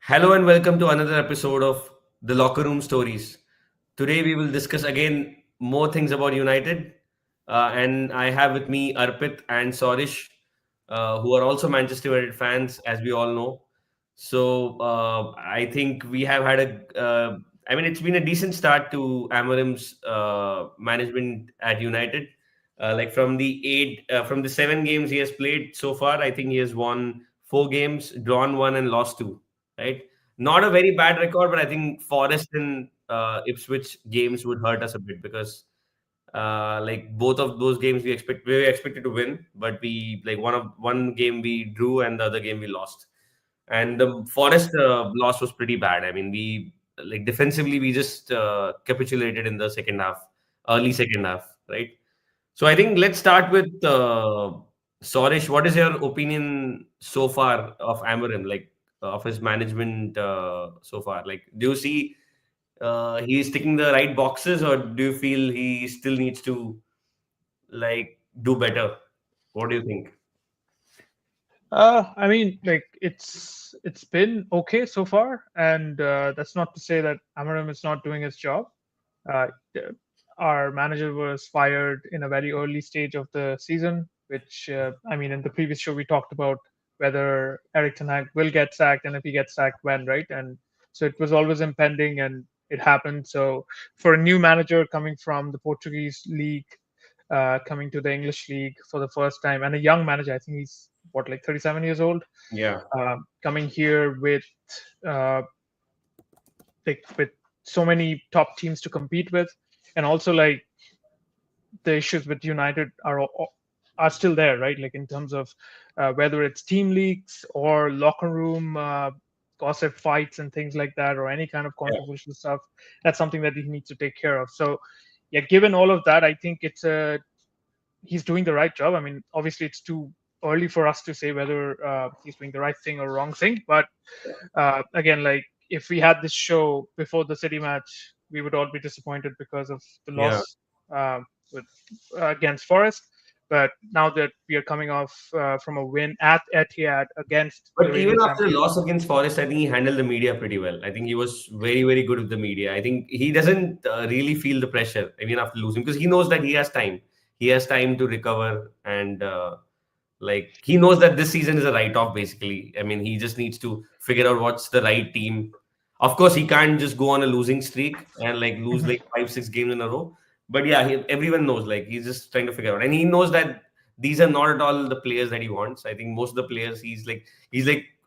Hello and welcome to another episode of the Locker Room Stories. Today we will discuss again more things about United, and I have with me Arpit and Sorish, who are also Manchester United fans, as we all know. So I think we have had it's been a decent start to Amorim's management at United. Like from the 7 games he has played so far, I think he has won 4 games, drawn one, and lost two. Right, not a very bad record, but I think Forest and Ipswich games would hurt us a bit because like both of those games we were expected to win, but we like one game we drew and the other game we lost. And the Forest loss was pretty bad. I mean, we like defensively we just capitulated in the second half, early second half, right? So I think let's start with Sorish. What is your opinion so far of Amorim, like of his management so far? Like, do you see he's ticking the right boxes, or do you feel he still needs to like do better? What do you think? It's been okay so far, and that's not to say that Amarim is not doing his job. The- our manager was fired in a very early stage of the season, which in the previous show we talked about whether Eric Ten Hag will get sacked, and if he gets sacked, when, right? And so it was always impending, and it happened. So for a new manager coming from the Portuguese league, coming to the English league for the first time, and a young manager, I think he's what, like 37 years old, Yeah, coming here uh, with so many top teams to compete with, and also like the issues with United are still there, right? Like in terms of whether it's team leaks or locker room gossip fights and things like that, or any kind of yeah, controversial stuff. That's something that he needs to take care of. So, yeah, given all of that, I think he's doing the right job. I mean, obviously, it's too early for us to say whether he's doing the right thing or wrong thing. But again, like if we had this show before the City match, we would all be disappointed because of the yeah. loss uh, with against Forest. But now that we are coming off from a win at Etihad against the But even reigning after the champions. loss against Forest, I think he handled the media pretty well. I think he was very, very good with the media. I think he doesn't really feel the pressure even after losing because he knows that he has time. He has time to recover and like he knows that this season is a write-off basically. I mean, he just needs to figure out what's the right team. Of course, he can't just go on a losing streak and like lose Mhm. like 5, 6 games in a row. But yeah, everyone knows like he's just trying to figure out, and he knows that these are not at all the players that he wants. I think most of the players he's like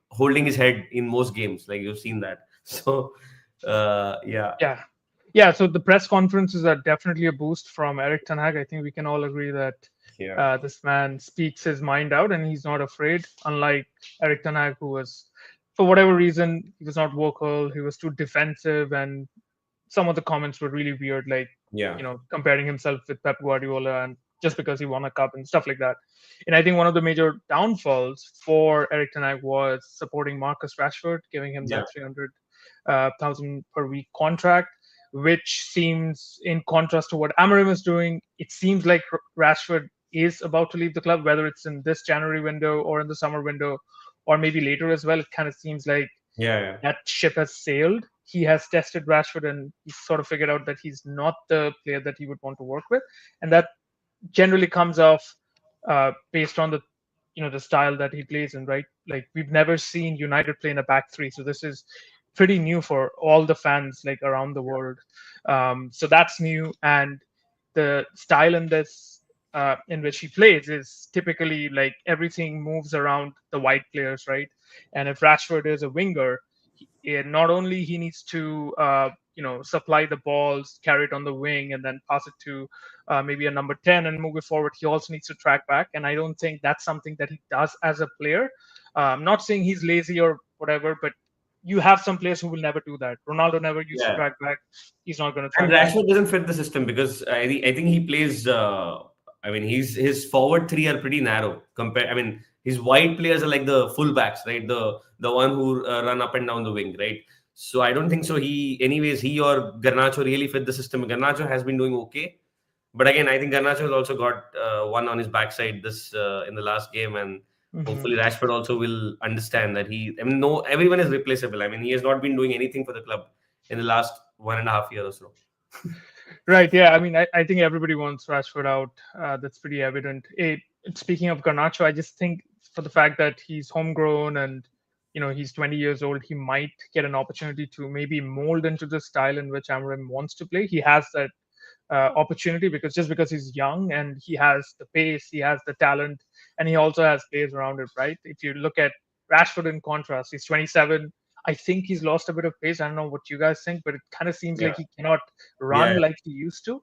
holding his head in most games. Like you've seen that. So yeah, Yeah. Yeah, so the press conferences are definitely a boost from Eric Ten Hag. I think we can all agree that yeah, this man speaks his mind out and he's not afraid. Unlike Eric Ten Hag, who was, for whatever reason, he was not vocal. He was too defensive, and some of the comments were really weird, like yeah, comparing himself with Pep Guardiola and just because he won a cup and stuff like that. And I think one of the major downfalls for Eric Ten Hag was supporting Marcus Rashford, giving him yeah, that 300,000 per week contract, which seems in contrast to what Amorim is doing. It seems like Rashford is about to leave the club, whether it's in this January window or in the summer window, or maybe later as well. It kind of seems like yeah, yeah, that ship has sailed. He has tested Rashford and he's sort of figured out that he's not the player that he would want to work with, and that generally comes off based on the style that he plays in. Right, like we've never seen United play in a back three, so this is pretty new for all the fans like around the world. So that's new, and the style in which he plays is typically like everything moves around the wide players, right? And if Rashford is a winger, not only he needs to supply the balls, carry it on the wing, and then pass it to maybe a number 10 and move it forward. He also needs to track back, and I don't think that's something that he does as a player. I'm not saying he's lazy or whatever, but you have some players who will never do that. Ronaldo never used to yeah. track back. He's not going to And track back. Rashford doesn't fit the system because I think he plays. I mean, his forward three are pretty narrow. Compare. I mean, his wide players are like the fullbacks, right? The one who run up and down the wing, right? So I don't think so. He or Garnacho really fit the system. Garnacho has been doing okay, but again, I think Garnacho has also got one on his backside this in the last game, and Hmm. Hopefully, Rashford also will understand that I mean, no, everyone is replaceable. I mean, he has not been doing anything for the club in the last 1.5 years or so. Right. Yeah. I mean, I think everybody wants Rashford out. That's pretty evident. Speaking of Garnacho, I just think for the fact that he's homegrown and he's 20 years old, he might get an opportunity to maybe mold into the style in which Amorim wants to play. He has that opportunity because he's young and he has the pace, he has the talent, and he also has players around it. Right. If you look at Rashford in contrast, he's 27. I think he's lost a bit of pace. I don't know what you guys think, but it kind of seems Yeah, like he cannot yeah, run like he used to,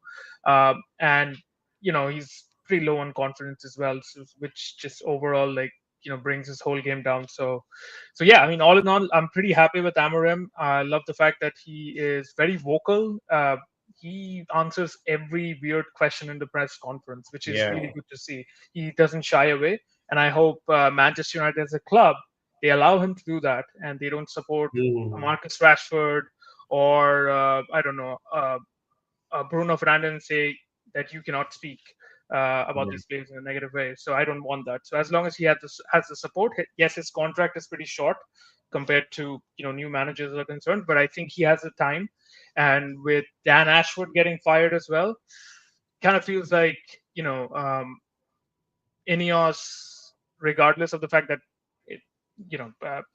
and he's pretty low on confidence as well, which just overall like brings his whole game down. So yeah, I mean, all in all, I'm pretty happy with Amorim. I love the fact that he is very vocal. He answers every weird question in the press conference, which is yeah. really good to see. He doesn't shy away, and I hope Manchester United as a club, they allow him to do that, and they don't support Mhm. Marcus Rashford or I don't know, Bruno Fernandes say that you cannot speak about Yeah, these players in a negative way. So I don't want that. So as long as he has the support, yes, his contract is pretty short compared to new managers are concerned, but I think he has the time. And with Dan Ashwood getting fired as well, kind of feels like Ineos, regardless of the fact that it,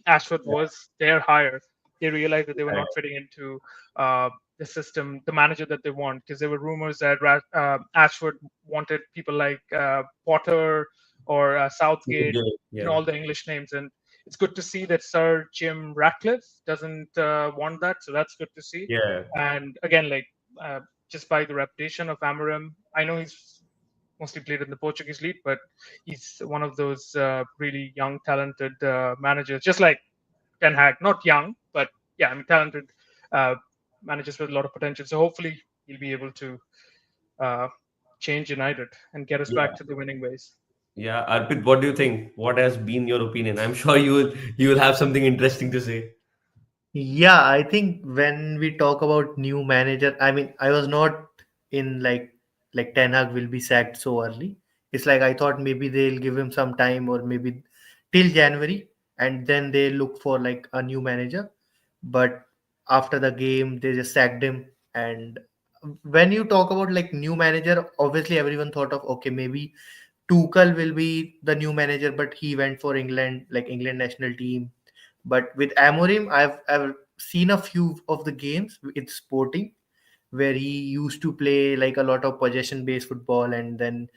Ashford yeah, was their hire, they realized that they were yeah. not fitting into the system, the manager that they want, because there were rumors that Ashford wanted people like Potter or Southgate, Yeah, all the English names, and it's good to see that Sir Jim Ratcliffe doesn't want that, so that's good to see. yeah, And again, like uh, just by the reputation of Amorim, I know he's mostly played in the Portuguese league, but he's one of those really young, talented managers, just like Ten Hag. Not young, but yeah, I mean talented uh, managers with a lot of potential. So hopefully he'll be able to uh, change United and get us back yeah. to the winning ways. Yeah, Arpit, what do you think? What has been your opinion? I'm sure you will have something interesting to say. Yeah, I think when we talk about new manager, I mean, I was not in like Ten Hag will be sacked so early. It's like I thought maybe they'll give him some time or maybe till January and then they look for like a new manager. But after the game, they just sacked him. And when you talk about like new manager, obviously everyone thought of okay, maybe Tuchel will be the new manager, but he went for England, like England national team. But with Amorim, I've seen a few of the games with Sporting where he used to play like a lot of possession based football, and then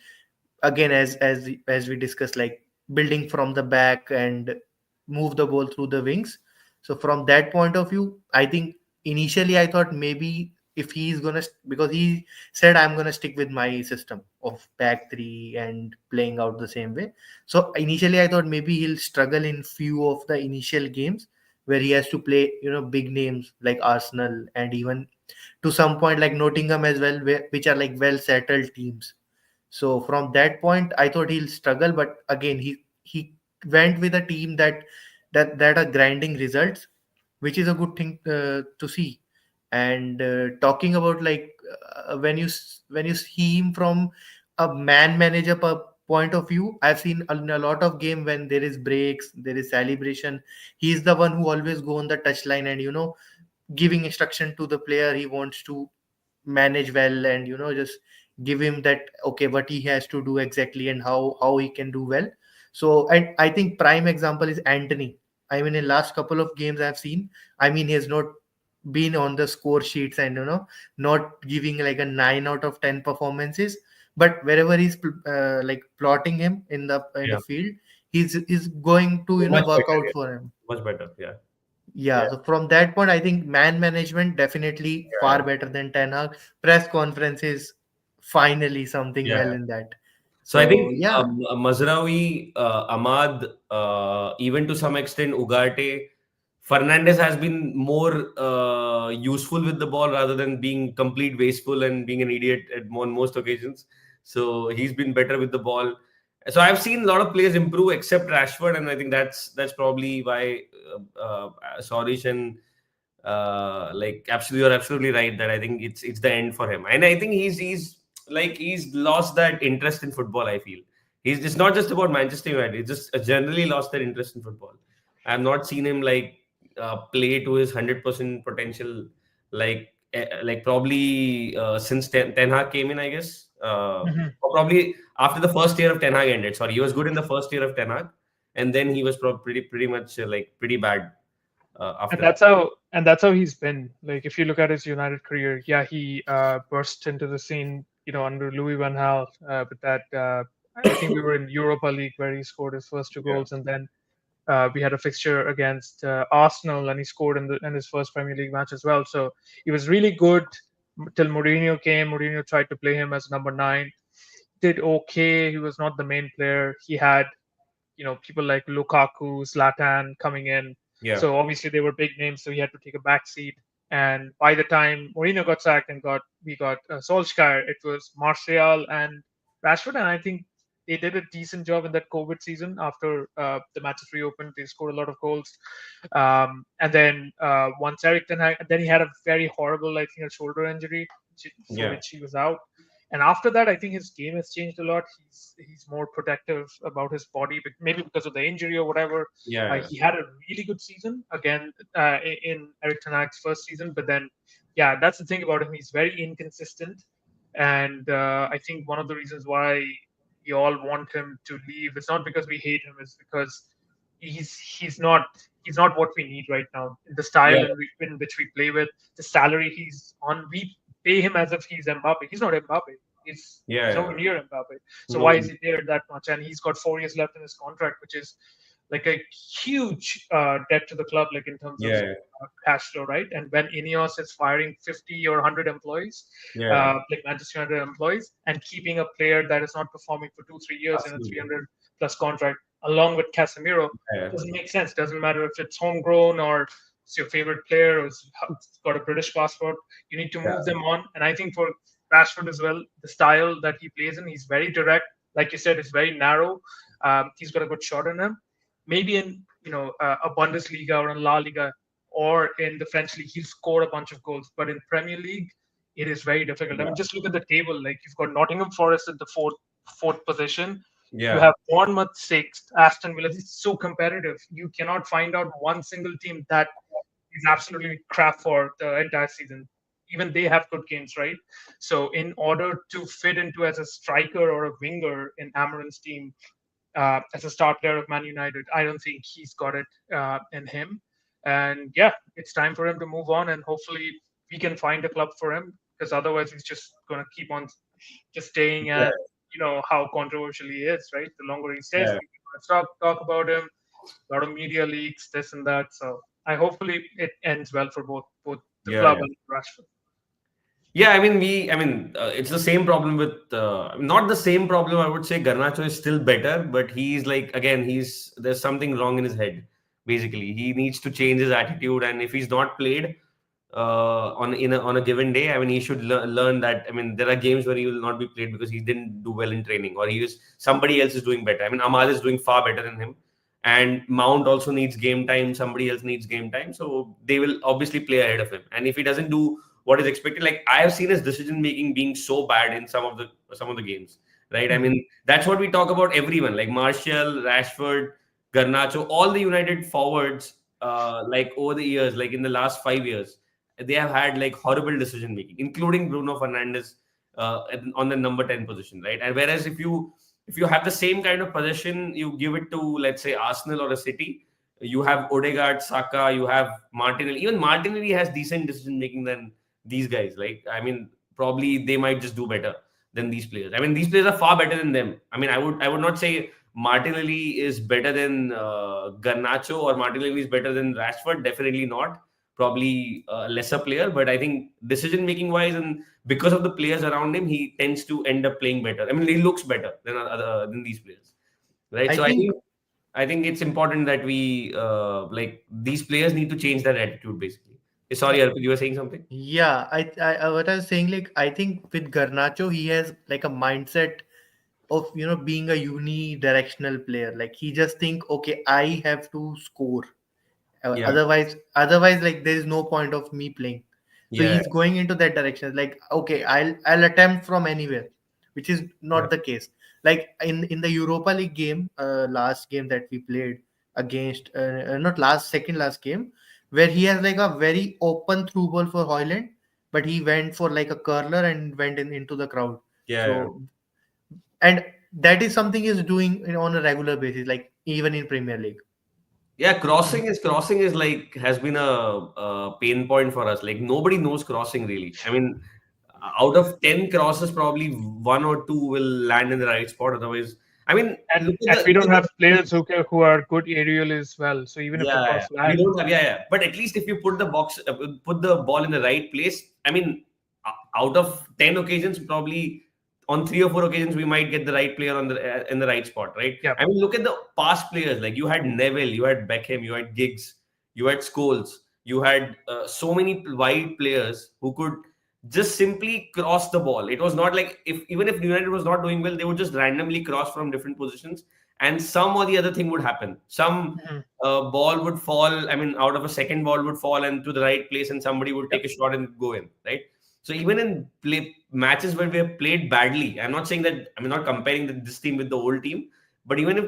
again as we discussed, like building from the back and move the ball through the wings. So from that point of view, I think initially I thought maybe if he's gonna because he said I'm gonna stick with my system of back three and playing out the same way. So initially I thought maybe he'll struggle in few of the initial games where he has to play big names like Arsenal and even to some point like Nottingham as well, which are like well settled teams. So from that point, I thought he'll struggle, but again, he went with a team that are grinding results, which is a good thing to see. And talking about like when you see him from a man manager point of view, I've seen in a lot of game when there is breaks, there is celebration. He's the one who always go on the touchline and giving instruction to the player he wants to manage well, and just give him that okay what he has to do exactly and how he can do well. So and I think prime example is Anthony. I mean in last couple of games I've seen, I mean he has not been on the score sheets and not giving like a 9 out of 10 performances, but wherever he's like plotting him in the Yeah, field, he's going to much work better. out Yeah, for him. much better. Yeah, Yeah, yeah, so from that point, I think man management definitely far yeah, better than Ten Hag. Press conferences, finally something yeah. well in that. So I So think yeah, Mazraoui, Ahmad, even to some extent Ugarte, Fernandez has been more useful with the ball rather than being complete wasteful and being an idiot on most occasions. So he's been better with the ball. So I've seen a lot of players improve except Rashford, and I think that's probably why Sorish and like absolutely, you're absolutely right that I think it's the end for him, and I think he's like he's lost that interest in football. I feel He's it's not just about Manchester United. He's just generally lost their interest in football. I've not seen him like play to his 100% potential, like probably since Ten Hag came in, I guess. Mhm. Or probably after the first year of Ten Hag ended. Sorry, he was good in the first year of Ten Hag, and then he was pretty much like pretty bad And after that. that's how he's been. Like if you look at his United career, yeah, he burst into the scene, under Louis van Gaal. With that, I think we were in Europa League where he scored his first two Yeah, goals, and then we had a fixture against Arsenal, and he scored in his first Premier League match as well. So he was really good till Mourinho came. Mourinho tried to play him as number nine. Did okay. He was not the main player. He had people like Lukaku, Zlatan coming in. yeah, So obviously they were big names, so he had to take a back seat. And by the time Mourinho got sacked and we got Solskjaer, it was Martial and Rashford, and I think they did a decent job in that COVID season. After the matches reopened, they scored a lot of goals. And then once Eric Ten Hag, then he had a very horrible, I think, a shoulder injury for yeah, which he was out. And after that, I think his game has changed a lot. He's more protective about his body, but maybe because of the injury or whatever. yeah, He had a really good season again in Eric Ten Hag's first season, but then, yeah, that's the thing about him. He's very inconsistent, and I think one of the reasons why we all want him to leave is not because we hate him, it's because he's not he's not what we need right now. The yeah, style in which we play with, the salary he's on, we pay him as if he's Mbappe. He's not Mbappe. He's yeah, nowhere near Mbappe. So yeah. why No, is he there that much? And he's got 4 years left in his contract, which is like a huge debt to the club, like in terms of yeah, cash flow, right? And when Ineos is firing 50 or 100 employees, yeah, like Manchester United employees, and keeping a player that is not performing for 2 3 years in a absolutely. 300 plus contract, along with Casemiro, Yeah, doesn't make sense. Doesn't matter if it's homegrown or it's your favorite player or it's got a British passport. You need to yeah, move them on. And I think for Rashford as well, the style that he plays in, he's very direct. Like you said, it's very narrow. He's got a good shot in him. Maybe in a Bundesliga or in La Liga or in the French league, he'll score a bunch of goals. But in Premier League, it is very difficult. I yeah, mean, just look at the table. Like you've got Nottingham Forest at the fourth position. You yeah, have Bournemouth sixth, Aston Villa. It's so competitive. You cannot find out one single team that is absolutely crap for the entire season. Even they have good games, right? So in order to fit into as a striker or a winger in Amarin's team, as a star player of Man United, I don't think he's got it in him. And yeah, it's time for him to move on, and hopefully we can find a club for him, because otherwise he's just going to keep on just staying yeah, at how controversial he is, right? The longer he stays, yeah, people are going to talk about him. A lot of media leaks, this and that. So I hopefully it ends well for both the yeah, club yeah. and Rashford. Yeah, I mean, it's the same problem with, not the same problem. I would say Garnacho is still better, but he's like, again, there's something wrong in his head. Basically, he needs to change his attitude, and if he's not played on a given day, I mean, he should learn that. I mean, there are games where he will not be played because he didn't do well in training, or somebody else is doing better. I mean, Ahmad is doing far better than him, and Mount also needs game time. Somebody else needs game time, so they will obviously play ahead of him. And if he doesn't do what is expected, like I have seen his decision making being so bad in some of the games, right? I Mhm. mean, that's what we talk about everyone, like Martial, Rashford, Garnacho, all the United forwards, like over the years, like in the last 5 years, they have had like horrible decision making, including Bruno Fernandes on the number 10 position, right? And whereas if you have the same kind of possession, you give it to, let's say, Arsenal or a City, you have Odegaard, Saka, you have Martinelli. Even Martinelli has decent decision making than these guys. Like, I mean, probably they might just do better than these players. I mean, these players are far better than them. I mean, I would not say Martinelli is better than Garnacho or Martinelli is better than Rashford. Definitely not. Probably a lesser player, but I think decision making wise and because of the players around him, he tends to end up playing better. I mean, he looks better than these players, right? I So I think, think it's important that we like these players need to change their attitude basically. Sorry, Arpit, you were saying something? yeah, what I was saying, like, I think with Garnacho, he has like a mindset of being a uni-directional player. Like he just think, okay, I have to score. Yeah, Otherwise, like there is no point of me playing. So yeah, he's going into that direction. Like, okay, I'll attempt from anywhere, which is yeah, not the case. like in the Europa League game, last game that we played against, not last, second last game, where he has like a very open through ball for Hoyland, but he went for like a curler and went into the crowd. Yeah. So, and that is something he's doing on a regular basis, like even in Premier League. Yeah, Mhm. crossing is like has been a pain point for us. Like nobody knows crossing really. I mean, out of 10 crosses, probably one or two will land in the right spot. Otherwise, I mean, And we don't have players who are good aerial as well. So even if the yeah, cross we lands, don't have, yeah. But at least if you put the ball in the right place, I mean, out of 10 occasions, probably on 3 or 4 occasions, we might get the right player on the in the right spot, right? yeah, I mean, look at the past players. Like you had Neville, you had Beckham, you had Giggs, you had Scholes, you had so many wide players who could just simply cross the ball. It was not like if even if United was not doing well, they would just randomly cross from different positions, and some or the other thing would happen. Some mhm, ball would fall. I mean, out of a second ball would fall and to the right place, and somebody would yep, take a shot and go in, right? So even in play matches where we have played badly, I'm not saying that I'm not comparing this team with the old team, but even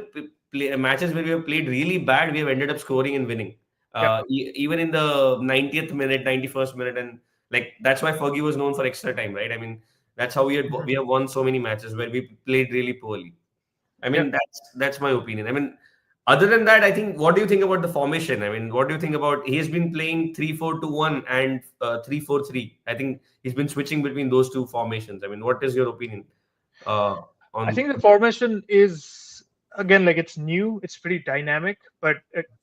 if matches where we have played really bad, we have ended up scoring and winning. yep, Even in the 90th minute, 91st minute, and like that's why Fergie was known for extra time, right? I mean, that's how mhm, we have won so many matches where we played really poorly. I yep. mean, that's my opinion. I mean, other than that, I think, what do you think about the formation? I mean, what do you think about he has been playing 3-4-2-1 and 3-4-3. I think he's been switching between those two formations. I mean, what is your opinion uh, I on? think the formation is again like it's new, it's pretty dynamic, but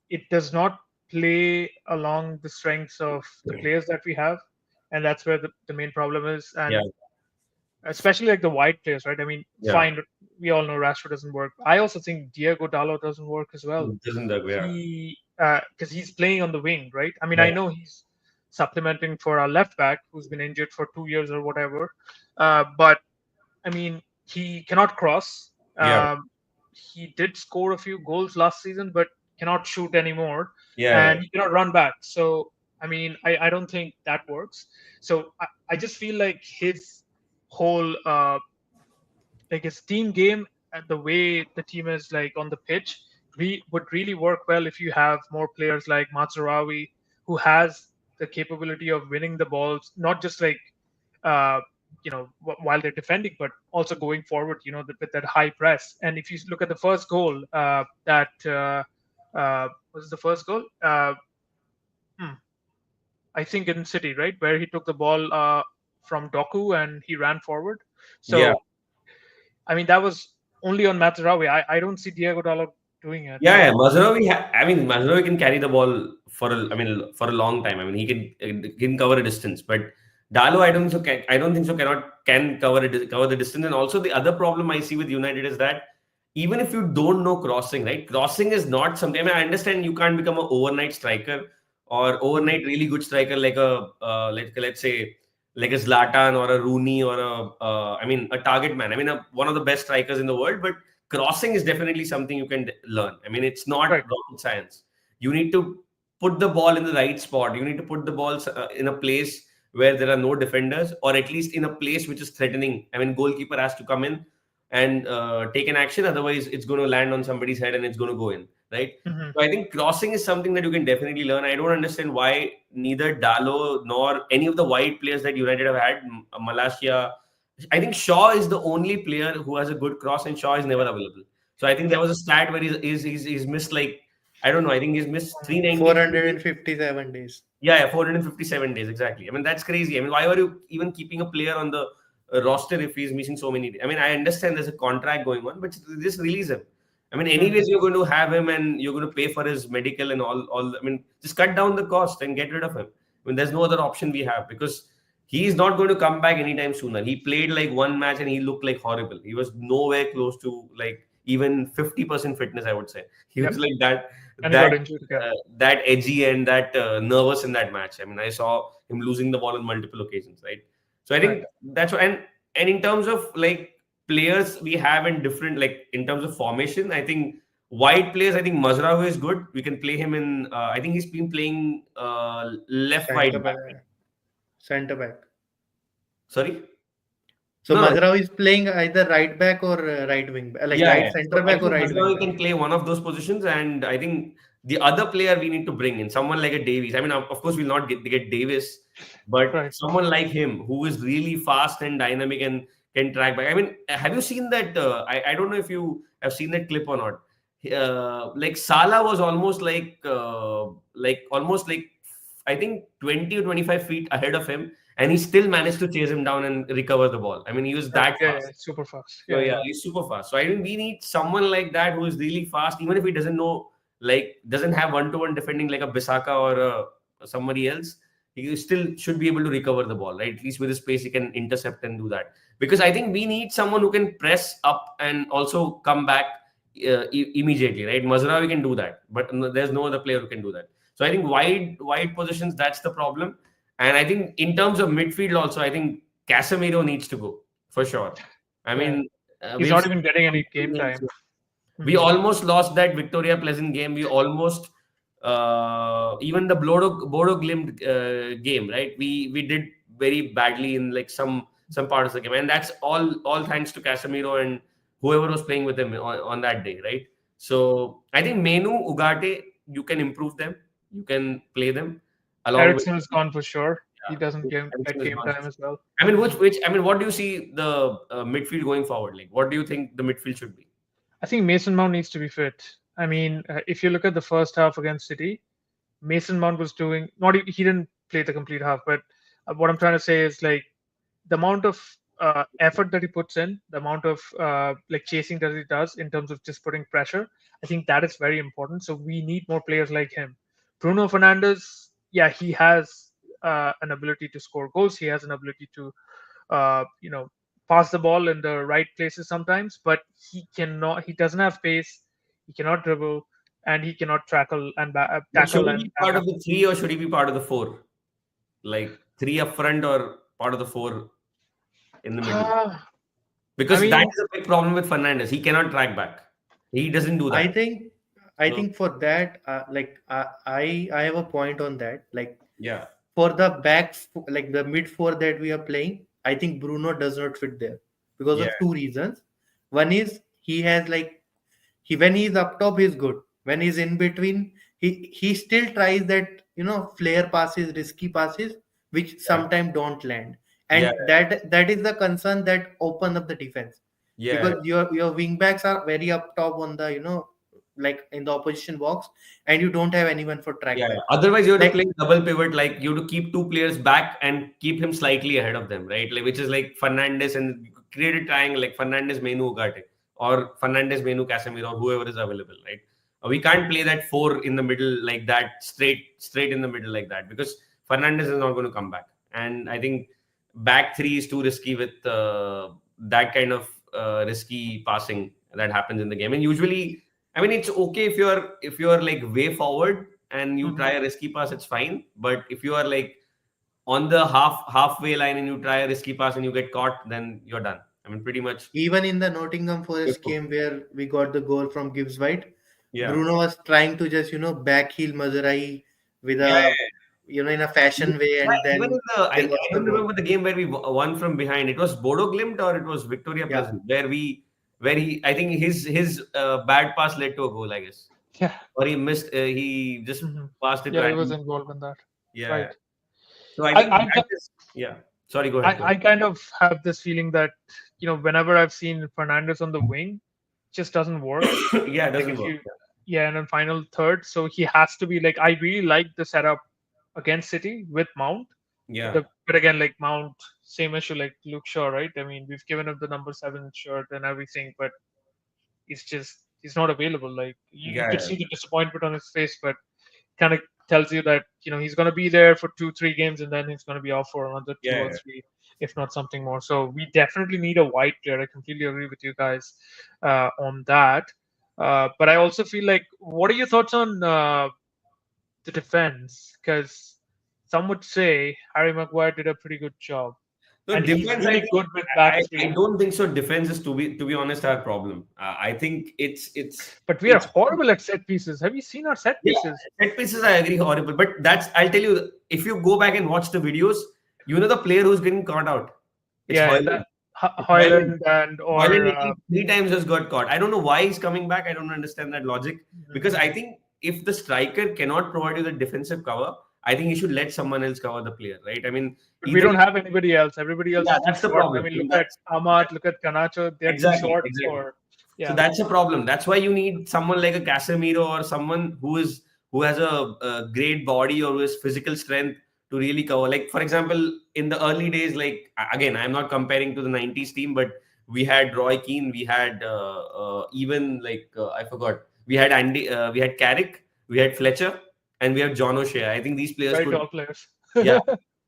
it does not play along the strengths of the players that we have, and that's where the main problem is. Yeah, And especially like the wide players, right? I mean, yeah, fine, we all know Rashford doesn't work. I also think Diego Dallo doesn't work as well. it doesn't that way. Yeah, He because he's playing on the wing, right? I mean, I yeah, know he's supplementing for our left back who's been injured for 2 years or whatever, but I mean, he cannot cross. yeah, He did score a few goals last season, but cannot shoot anymore, yeah, and he cannot run back. So, I mean, I don't think that works. So, I just feel like his whole like his team game and the way the team is like on the pitch would really work well if you have more players like Mazraoui who has the capability of winning the balls, not just like uh, while they're defending, but also going forward. With that high press. And if you look at the first goal, that was the first goal. Hmm, I think in City, right, where he took the ball from Doku and he ran forward. yeah. So I mean, that was only on Mazraoui. I don't see Diego Dallo doing it. Yeah, yeah. I mean, Mazraoui can carry the ball I mean, for a long time. I mean, he can cover a distance, but Dalo, I don't think so. Can cover the distance. And also, the other problem I see with United is that even if you don't know crossing, right? Crossing is not something. I mean, I understand you can't become an overnight striker or Mhm, overnight really good striker like let's say like a Zlatan or a Rooney or I mean, a target man. I mean, one of the best strikers in the world, but crossing is definitely something you can learn. I mean, it's not right. rocket science. You need to put the ball in the right spot. You need to put the balls in a place where there are no defenders, or at least in a place which is threatening. I mean, goalkeeper has to come in and take an action. Otherwise, it's going to land on somebody's head and it's going to go in, right? Mhm, So I think crossing is something that you can definitely learn. I don't understand why neither Dalo nor any of the wide players that United have had, Malaysia, I think Shaw is the only player who has a good cross, and Shaw is never available. So I think there yep. was a stat where he's missed like, I don't know. I think he's missed 393 days. 457 days. Yeah, 457 days exactly. I mean, that's crazy. I mean, why are you even keeping a player on the roster if he's missing so many days? I mean, I understand there's a contract going on, but just release him. I mean, Mhm, anyways, you're going to have him and you're going to pay for his medical and all. I mean, just cut down the cost and get rid of him. I mean, there's no other option we have because he's not going to come back anytime sooner. He played like one match and he looked like horrible. He was nowhere close to like even 50% fitness, I would say. He yep. was like that And he that got injured again. that edgy and that nervous in that match. I mean, I saw him losing the ball on multiple occasions, right? So I Right. think that's what, and in terms of like players we have in different, like in terms of formation, I think wide players. I think Mazraoui is good. We can play him in. I think he's been playing left wide Center back. back. Center back. Sorry. So No, Mazraoui is playing either right back or right wing, like yeah, right yeah. center So I back or think right wing Mazraoui back. can play one of those positions, and I think the other player we need to bring in someone like a Davies. I mean, of course, we'll not get Davis, but Right. someone like him who is really fast and dynamic and can track back. I mean, have you seen that? I don't know if you have seen that clip or not. Like Salah was almost like almost like I think 20 or 25 feet ahead of him, and he still managed to chase him down and recover the ball. I mean, he was Right. that Yeah, fast. yeah, super fast. So Yeah, yeah, yeah. he's super fast. So I think we need someone like that who is really fast, even if he doesn't know, like doesn't have one-to-one defending like a Bisaka or somebody else. He still should be able to recover the ball, right? At least with his pace, he can intercept and do that. Because I think we need someone who can press up and also come back immediately, right? Mazraoui can do that, but there's no other player who can do that. So I think wide positions, that's the problem. And I think in terms of midfield also, I think Casemiro needs to go for sure. I Yeah. mean, He's we've not seen even getting some any game games. time. We Hmm. almost lost that Victoria Pleasant game. We almost even the Bodo Glimt game, right? We did very badly in like some parts of the game, and that's all thanks to Casemiro and whoever was playing with him on that day, right? So I think Menu Ugarte, you can improve them, you can play them along with Ericsson is gone for sure. He doesn't yeah, get Eriksen is game gone. time as well. I mean, Hmm. which I mean, what do you see the midfield going forward? Like, what do you think the midfield should be? I think Mason Mount needs to be fit. I mean, if you look at the first half against City, Mason Mount was doing not he didn't play the complete half, but what I'm trying to say is like the amount of effort that he puts in, the amount of like chasing that he does in terms of just putting pressure, I think that is very important. So we need more players like him. Bruno Fernandes, yeah, he has an ability to score goals. He has an ability to, you know, pass the ball in the right places sometimes, but he cannot. He doesn't have pace. He cannot dribble, and he cannot But should tackle he and be part back. of the three or should he be part of the four? Like three up front or part of the four in the middle? I Because that mean, is a big problem with Fernandez. He cannot track back. He doesn't do I that. think I So think for that, I have a point on that. Like yeah, for the like the mid four that we are playing, I think Bruno does not fit there because yeah, of two reasons. One is he has like he when he's up top he's good. When he's in between, he still tries that flare passes, risky passes, which yeah, sometimes don't land, yeah, and that is the concern that open up the defense yeah, because your wing backs are very up top on the like in the opposition box, and you don't have anyone for track yeah. back. Otherwise, you have to Like play double pivot. Like you have to keep two players back and keep him slightly ahead of them, right? Like which is like Fernandez and create a triangle like Fernandez, Menu, Ugarte, or Fernandez, Menu, Casemiro, or whoever is available, right? We can't play that four in the middle like that, straight in the middle like that because Fernandez is not going to come back. And I think back three is too risky with that kind of risky passing that happens in the game. And usually, I mean, it's okay if you're like way forward and you mhm. try a risky pass, it's fine. But if you are like on the halfway line and you try a risky pass and you get caught, then you're done. I mean, pretty much. even in the Nottingham You're Forest cooked. game where we got the goal from Gibbs White, Yeah. Bruno was trying to just backheel Mazurai with Yeah, a in a fashion way, yeah, and even then in the, they I lost the don't ball. remember the game where we won from behind. It was Bodo Glimt or it was Victoria Yeah, Pleasant, where he, I think his bad pass led to a goal, I guess, Yeah. or he missed, he just Hmm. passed it Yeah, he was randomly. involved in that. Yeah. Right. So I I, think I, that is, yeah. Sorry, go ahead. Go I kind of have this feeling that whenever I've seen Fernandez on the wing, just doesn't work. ahead. Yeah, it Like doesn't if work. you, yeah, and then final third, so he has to be like I really like the setup against City with Mount, Yeah, but again like Mount, same issue like Luke Shaw, right? I mean, we've given him the number 7 shirt and everything, but he's not available. Like you yeah, could yeah, see the disappointment on his face, but kind of tells you that he's going to be there for 2-3 games and then he's going to be off for another two yeah, or yeah. three, if not something more. So we definitely need a wide player. I completely agree with you guys on that. But I also feel like, what are your thoughts on the defense? Because some would say Harry Maguire did a pretty good job, So and he's defense, I really think good with back I three. don't think so. Defense is to be honest our problem. I think But we are it's horrible at set pieces. Have you seen our set yeah, pieces? set pieces. I agree, horrible. But that's I'll tell you if you go back and watch the videos, you know the player who's getting caught out. It's Yeah, Hoyland. Hoyland. Hoyland and Hoyland, or I think, 3 times has got caught. I don't know why he's coming back. I don't understand that logic. Because I think if the striker cannot provide you the defensive cover, I think he should let someone else cover the player, right? I mean, but we either don't have anybody else. Everybody else yeah, is too that's the short. I problem. mean, I mean, look at Ahmad, look at Canacho. They're too exactly, short exactly. for. So Yeah. that's a problem. That's why you need someone like a Casemiro or someone who has a great body or who has physical strength to really cover. Like for example, in the early days, like again, I'm not comparing to the '90s team, but we had Roy Keane, we had even like I forgot, we had we had Carrick, we had Fletcher, and we have John O'Shea. I think these players Very could, tall players. yeah,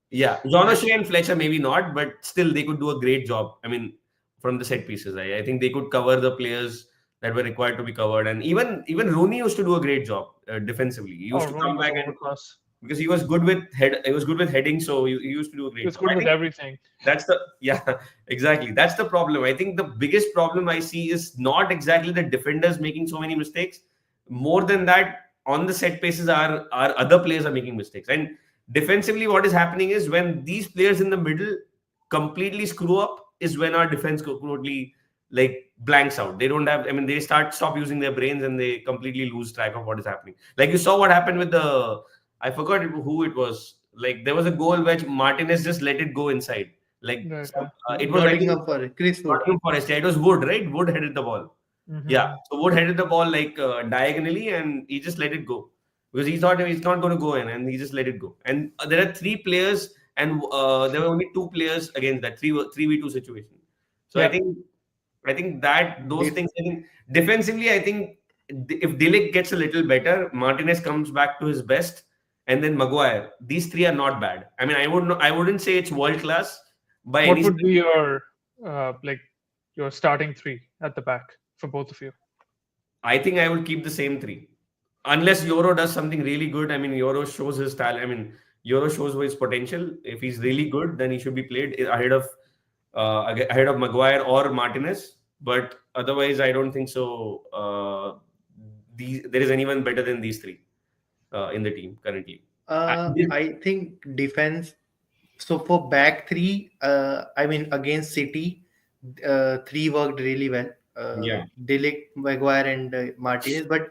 yeah, John Yeah. O'Shea and Fletcher maybe not, but still they could do a great job. I mean, from the set pieces, I think they could cover the players that were required to be covered, and even Rooney used to do a great job defensively. He Oh, used to Rooney come was back and overclass. because he was good with head, he was good with heading, so he used to do a He great was job. good I with think everything. that's the yeah, exactly. That's the problem. I think the biggest problem I see is not exactly the defenders making so many mistakes. More than that, on the set places, our other players are making mistakes. And defensively, what is happening is when these players in the middle completely screw up, is when our defense totally like blanks out. They don't have. I mean, they stop using their brains and they completely lose track of what is happening. Like you saw what happened with the I forgot who it was. Like there was a goal which Martinez just let it go inside. Like Right. it was I think Nottingham Forest, Chris Wood. Nottingham Forest. Yeah, it was Wood, right? Wood headed the ball. Yeah, Mm-hmm. so Wood headed the ball like diagonally, and he just let it go because he thought he's not going to go in, and he just let it go. And there are three players, and there were only two players against that 3v2 situation. So Yeah. I think that those Def- things. I think defensively, I think if Dilic gets a little better, Martinez comes back to his best, and then Maguire. These three are not bad. I mean, I wouldn't say it's world class by What any would stretch. be your like your starting three at the back for both of you? I think I will keep the same three. Unless Euro does something really good. I mean, Euro shows his talent. I mean, Euro shows his potential. If he's really good, then he should be played ahead of Maguire or Martinez. But otherwise, I don't think so. There is anyone better than these three in the team currently. And I think defense. So for back three, I mean against City, three worked really well. yeah, Delict, Maguire, and Martinez. But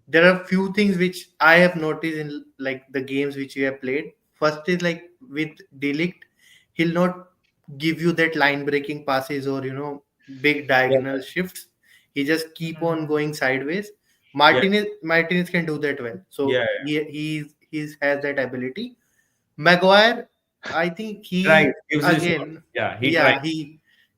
there are few things which I have noticed in like the games which you have played. First is like with Delict, he'll not give you that line breaking passes or big yeah, diagonal shifts. He just keep on Mm. going sideways. yeah, Martinez can do that well. yeah. So he's has that ability. Maguire, I think Tries, he gives his shot. again, Yeah, he tries.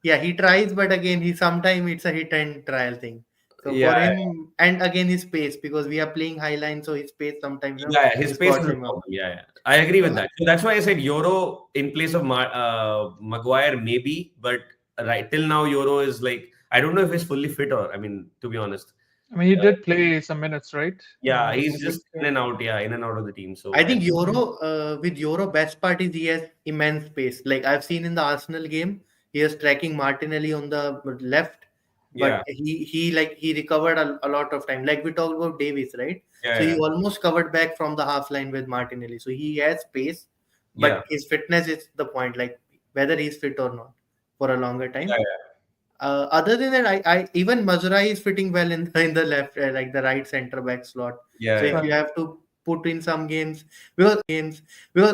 yeah, he tries, but again, he sometimes it's a hit and trial thing. So for Yeah, him, and again his pace because we are playing high line, so his pace sometimes yeah, yeah, his pace spots is a him out. problem. Yeah, yeah. I agree with So that. So that's why I said Euro in place of Maguire, maybe, but right till now, Euro is like, I don't know if he's fully fit or, I mean, to be honest. I mean, he Uh, did play some minutes, right? yeah, This he's week. just in and out. Yeah, in and out of the team. I So I think think, With Euro, best part is he has immense pace. Like I've seen in the Arsenal game, he was tracking Martinelli on the left, yeah, but he recovered a lot of time. Like we talked about Davis, right? yeah, So he yeah, almost covered back from the half line with Martinelli. So he has pace, yeah, but his fitness is the point. Like whether he's fit or not for a longer time. yeah, Other than that, I even Mazurai is fitting well in the left, like the right center back slot. yeah, So yeah, if yeah. you have to put in some because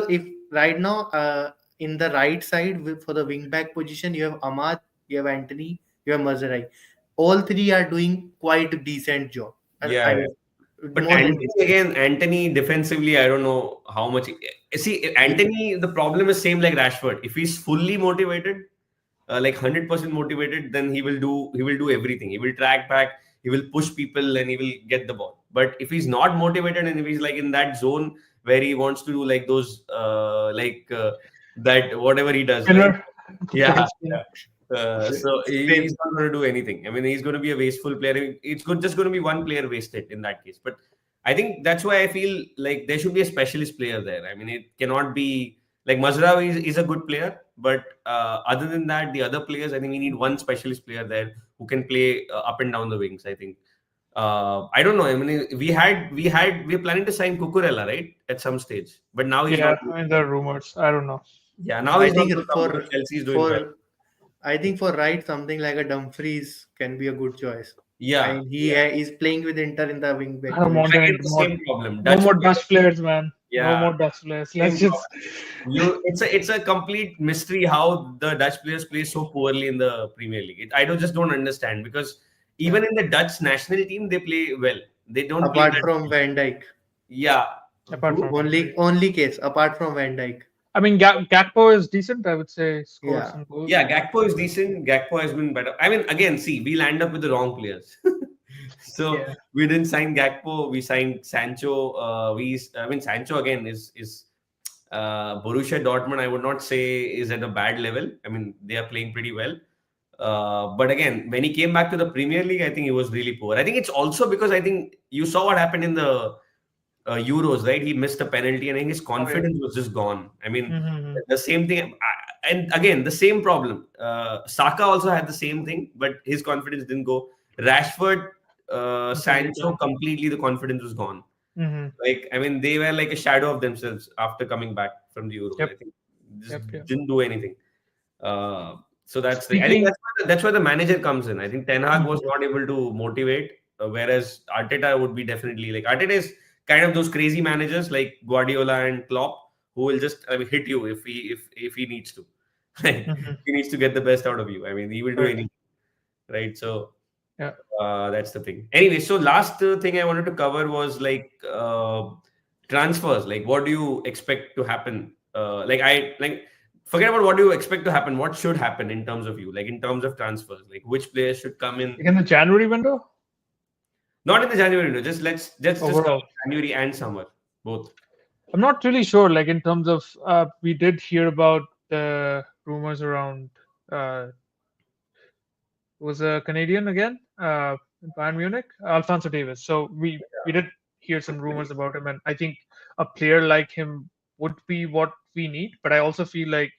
if right now in the right side for the wing back position you have Ahmad, you have Anthony, you have Mazurai. All three are doing quite a decent job. Yeah, I yeah. mean But more than Anthony again, Anthony defensively, I don't know how much. See, Anthony, the problem is same like Rashford. If he's fully motivated, like 100% motivated, then he will do everything. He will track back, he will push people, and he will get the ball. But if he's not motivated and if he's like in that zone where he wants to do like those that whatever he does, right? Spinner, Yeah, little spinner. yeah. So he's spin. not going to do anything. I mean, he's going to be a wasteful player. It's good, just going to be one player wasted in that case. But I think that's why I feel like there should be a specialist player there. I mean, it cannot be like Mazraoui is a good player, but other than that, the other players, I think we need one specialist player there who can play up and down the wings. I think. I don't know. I mean, we were planning to sign Cucurella, right, at some stage, but now he's not. Yeah, I mean, there are rumors. I don't know. Yeah, now I he's not think going to come because Chelsea is doing well. for I think for right, something like a Dumfries can be a good choice. I Yeah, mean, yeah. is playing with Inter in the wing back position. Again, Montenegro, the same problem. no Dutch more players, Dutch players, man. No yeah, more Dutch players. same Let's just. problem. It's a complete mystery how the Dutch players play so poorly in the Premier League. I don't just don't understand because even in the Dutch national team they play well. They don't play Apart that from well. Van Dijk, Yeah. Apart Who? from him, only case apart from Van Dijk. I mean, Gakpo is decent. I would say scored Yeah, some goals. Yeah, Gakpo is decent. Gakpo has been better. I mean, again, see, we land up with the wrong players. So Yeah. we didn't sign Gakpo. We signed Sancho. I mean, Sancho again is Borussia Dortmund. I would not say is at a bad level. I mean, they are playing pretty well. But again, when he came back to the Premier League, I think he was really poor. I think it's also because I think you saw what happened in the Euros, right? He missed a penalty, and I think his Oh yeah. confidence was just gone. I mean, Mm-hmm. the same thing, and again, the same problem. Saka also had the same thing, but his confidence didn't go. Rashford, Completely Sancho, down. completely the confidence was gone. Mm-hmm. Like, I mean, they were like a shadow of themselves after coming back from the Euros. Yep. I think just Yep. Yep. didn't do anything. So that's the. I think Speaking. that's where the manager comes in. I think Ten Hag was Mhm. not able to motivate, whereas Arteta would be definitely like Arteta is kind of those crazy managers like Guardiola and Klopp who will just I mean, hit you if he needs to. Like Mhm. he needs to get the best out of you. I mean, he will do Correct. anything, right? So Yeah. that's the thing. Anyway, so last thing I wanted to cover was like transfers. Like, what do you expect to happen? Forget about what do you expect to happen. What should happen in terms of you, like in terms of transfers? Like, which players should come in? In the January window, Not in the January window. Just cover overall, January and summer both. I'm not really sure. Like in terms of, we did hear about the rumors around. Uh, was a Canadian again, in Bayern Munich, Alfonso Davis. So we did hear some rumors about him, and I think a player like him would be what we need. But I also feel like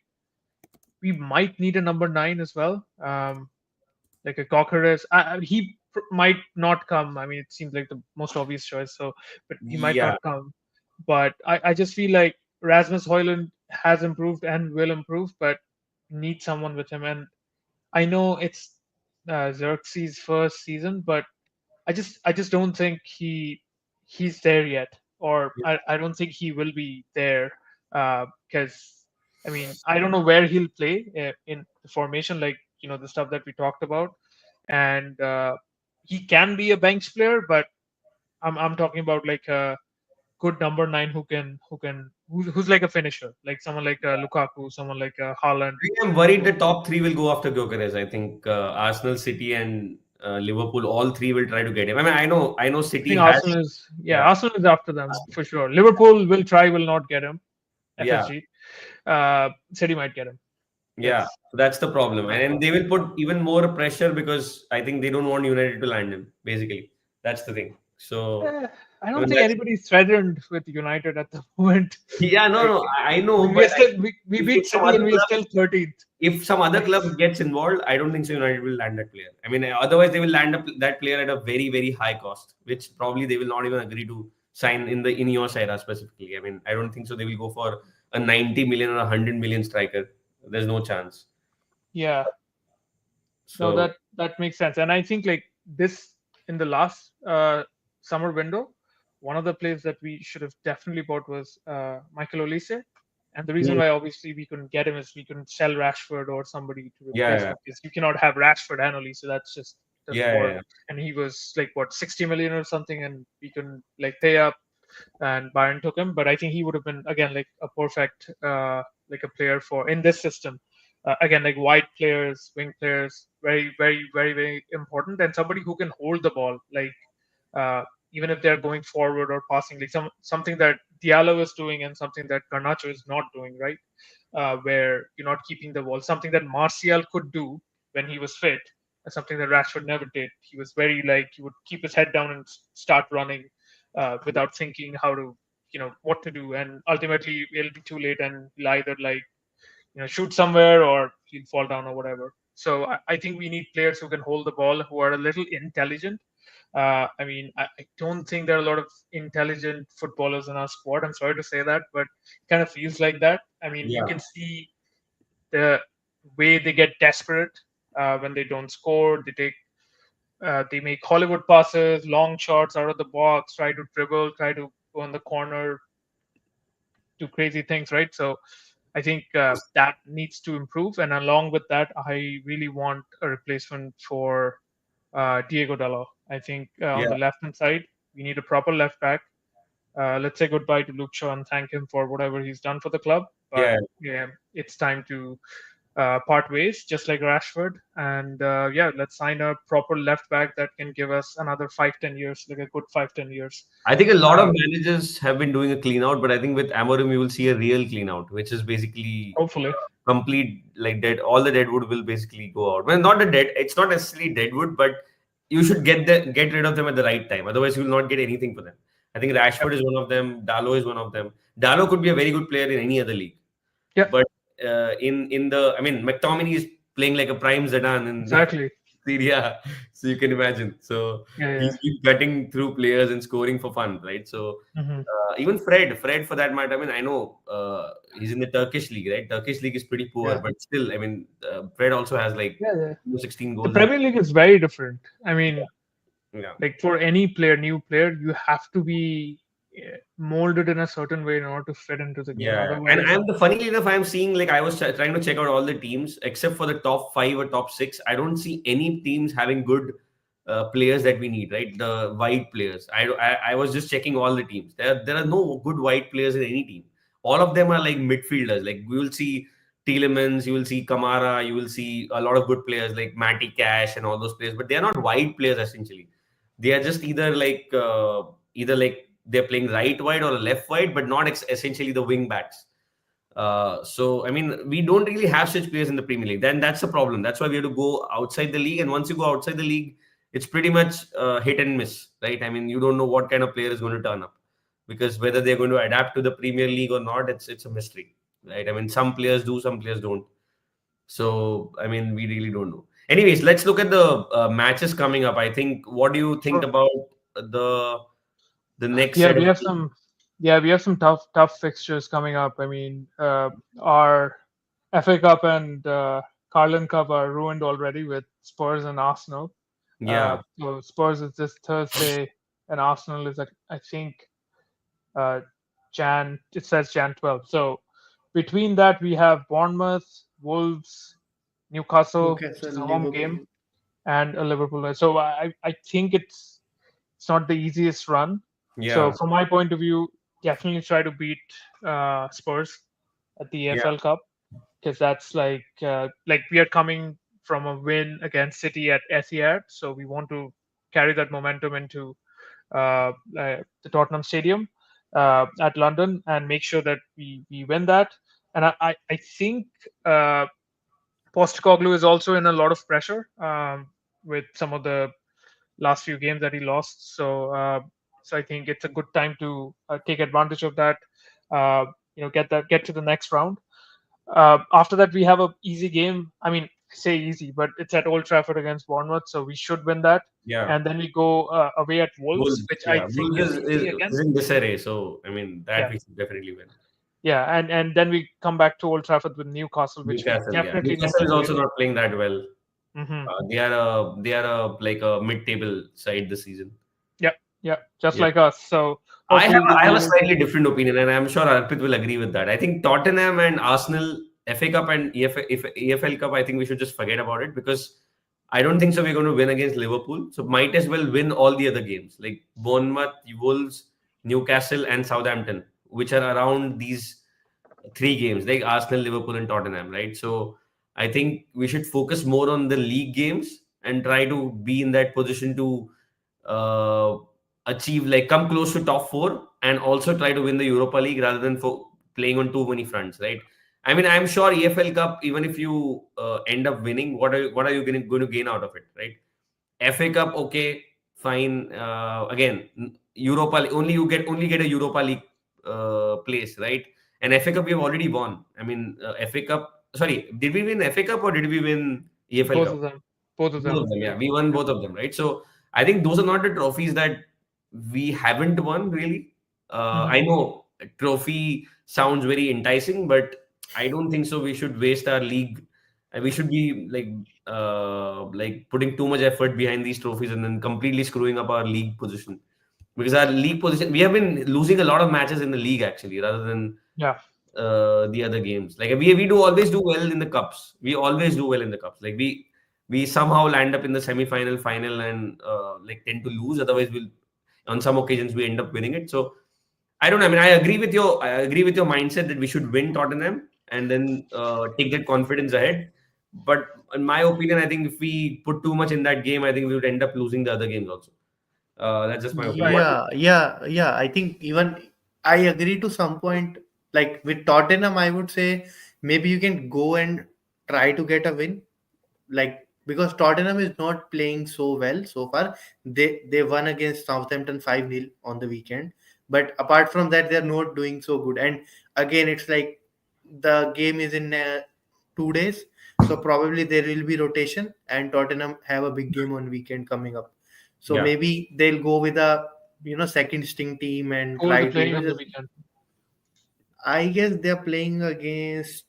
we might need a number nine as well. Like a Cockera's. Might not come. I mean, it seems like the most obvious choice. So, but he might not Yeah, come. But I just feel like Rasmus Hoyland has improved and will improve, but need someone with him. And I know it's Xerxes' first season, but I just don't think he's there yet, or I don't think he will be there because I mean I don't know where he'll play in the formation, like the stuff that we talked about, and he can be a bench player, but I'm talking about like a good number nine who's like a finisher, like someone like Lukaku, someone like Haaland. I am worried the top three will go after Gyökeres. I think Arsenal, City, and Liverpool, all three will try to get him. I mean, I know I City think has, Arsenal is yeah, Arsenal is after them for sure. Liverpool will try, will not get him. yeah. FSG. City might get him. Yeah, That's so that's the that's problem. the And they will put even more pressure because I think they don't want United to land him, basically. That's the thing. So, I I don't mean, think anybody's threatened with United at the moment. yeah, no, Like no, I know, we but are still we if, beat if some City other and we are club, still 13th. if some other Like club gets involved, I don't think so United will land that player. I mean, otherwise they will land up that player at a very, very high cost, which probably they will not even agree to sign in the Ineos era specifically. I mean, I don't think so. They will go for a 90 million or a 100 million striker. There's no chance. yeah, no, So, that makes sense. And I think like this in the last summer window, one of the players that we should have definitely bought was Michael Olise. And the reason mm, why obviously we couldn't get him is we couldn't sell Rashford or somebody to yeah, replace yeah, him because you cannot have Rashford and Olise. That's just doesn't yeah, work. yeah. And he was like what 60 million or something, and we couldn't like pay up, and Bayern took him. But I think he would have been again like a perfect like a player for in this system. Again, like wide players, wing players, very, very, very, very important, and somebody who can hold the ball, like uh, even if they're going forward or passing, like something that Diallo is doing and something that Garnacho is not doing, right? Where you're not keeping the ball, something that Martial could do when he was fit, and something that Rashford never did. He was very like he would keep his head down and start running without thinking how to, what to do, and ultimately it'll be too late, and he'll either like shoot somewhere or he'll fall down or whatever. So I think we need players who can hold the ball, who are a little intelligent. I mean, I don't think there are a lot of intelligent footballers in our squad. I'm sorry to say that, but it kind of feels like that. I mean, you Yeah. can see the way they get desperate when they don't score. They make Hollywood passes, long shots out of the box, try to dribble, try to go in the corner, do crazy things, right? So I think that needs to improve. And along with that, I really want a replacement for Diego Dallo. I think on the Yeah, left hand side, we need a proper left back. Let's say goodbye to Luke Shaw and thank him for whatever he's done for the club. But yeah. yeah, it's time to part ways, just like Rashford. And yeah, let's sign a proper left back that can give us another 5-10 years, like a good 5-10 years. I think a lot of Uh, managers have been doing a clean out, but I think with Amorim you will see a real clean out, which is basically Hopefully, complete like dead. All the deadwood will basically go out. Well, not the dead. It's not necessarily deadwood, but you should get rid of them at the right time. Otherwise, you will not get anything for them. I think yep, Rashford is one of them. Dallo is one of them. Dallo could be a very good player in any other league, yep, but in the I mean, McTominay is playing like a prime Zidane in exactly. Syria, so you can imagine. So Yeah, yeah. he's been cutting through players and scoring for fun, right? So Hmm. even Fred for that matter. I mean, I know he's in the Turkish league, right? Turkish league is pretty poor, Yeah, but still, I mean, Fred also has like yeah, yeah. 16 The goals. Premier League is very different. I mean, Yeah. like for any player, new player, you have to be molded in a certain way in order to fit into the game. Yeah, and Otherwise, I'm the funnily enough, I'm seeing like I was trying to check out all the teams except for the top five or top six. I don't see any teams having good players that we need, right? The wide players. I was just checking all the teams. There are no good wide players in any team. All of them are like midfielders. Like we will see Tielemans, you will see Kamara, you will see a lot of good players like Matty Cash and all those players, but they are not wide players essentially. They are just either like they're playing right wide or left wide, but not essentially the wing backs. So I mean, we don't really have such players in the Premier League. Then that's the problem. That's why we have to go outside the league. And once you go outside the league, it's pretty much hit and miss, right? I mean, you don't know what kind of player is going to turn up because whether they're going to adapt to the Premier League or not, it's a mystery, right? I mean, some players do, some players don't. So I mean, we really don't know. Anyways, let's look at the matches coming up. I think. What do you think sure. about the the next Yeah, set we of have teams? some. Yeah, we have some tough fixtures coming up. I mean, our FA Cup and Carling Cup are ruined already with Spurs and Arsenal. Yeah, So Spurs is this Thursday, and Arsenal is I think uh, Jan. It says Jan 12th. So between that, we have Bournemouth, Wolves, Newcastle, which is Newcastle, a home game, Liverpool. and a Liverpool. So I think it's not the easiest run. So yeah, from my point of view, definitely try to beat Spurs at the yeah, AFL Cup because that's like we are coming from a win against City at Etihad, so we want to carry that momentum into the Tottenham Stadium at London and make sure that we win that. And I think Postecoglou is also in a lot of pressure with some of the last few games that he lost. So I think it's a good time to take advantage of that. Get to the next round. After that, we have a easy game. I mean, I say easy, but it's at Old Trafford against Bournemouth, so we should win that. yeah. And then we go away at Wolves, Wolves, which I yeah. think Wolves is easy is again. in disarray, so I mean that Yeah, we should definitely win. yeah, and then we come back to Old Trafford with Newcastle, which we Newcastle, yeah. definitely need Newcastle to is also win. not playing that well. Hmm. They are a like a mid-table side this season. Yeah, yeah, just Yeah. like us. So I have hopefully we'll I be have a able slightly to. different opinion, and I'm sure Arpit will agree with that. I think Tottenham and Arsenal, FA Cup and EFL Cup, I think we should just forget about it because I don't think so. We're going to win against Liverpool, so might as well win all the other games like Bournemouth, Wolves, Newcastle, and Southampton, which are around these three games like Arsenal, Liverpool, and Tottenham, right? So I think we should focus more on the league games and try to be in that position to uh, achieve like come close to top four and also try to win the Europa League rather than for playing on too many fronts, right? I mean, I'm sure EFL Cup, even if you end up winning, what are you going to gain out of it, right? FA Cup, okay, fine. Again, Europa only get a Europa League place, right? And FA Cup we've already won. I mean, FA Cup. Sorry, did we win FA Cup or did we win EFL Both Cup? of them. Both of Both them. of them, Yeah. yeah. We won Yeah. both of them, right? So I think those are not the trophies that we haven't won really. Hmm. I know trophy sounds very enticing, but I don't think so. We should waste our league And we should be like putting too much effort behind these trophies and then completely screwing up our league position. Because our league position, we have been losing a lot of matches in the league actually, rather than Yeah. the other games. Like we do always do well in the cups. We always do well in the cups. Like we somehow land up in the semi-final, final, and like tend to lose. Otherwise, we'll on some occasions we end up winning it. So I don't know. I mean, I agree with your mindset that we should win Tottenham and then take that confidence ahead. But in my opinion, I think if we put too much in that game, I think we would end up losing the other games also. That's just my opinion. Right. What do Yeah. I think even I agree to some point. Like with Tottenham, I would say maybe you can go and try to get a win. Like because Tottenham is not playing so well so far. They won against Southampton 5-0 on the weekend. But apart from that, they're not doing so good. And again, it's like the game is in 2 days, so probably there will be rotation. And Tottenham have a big game on weekend coming up. So Yeah. maybe they'll go with a second string team and Who will they try to play on the just. weekend? I guess they're playing against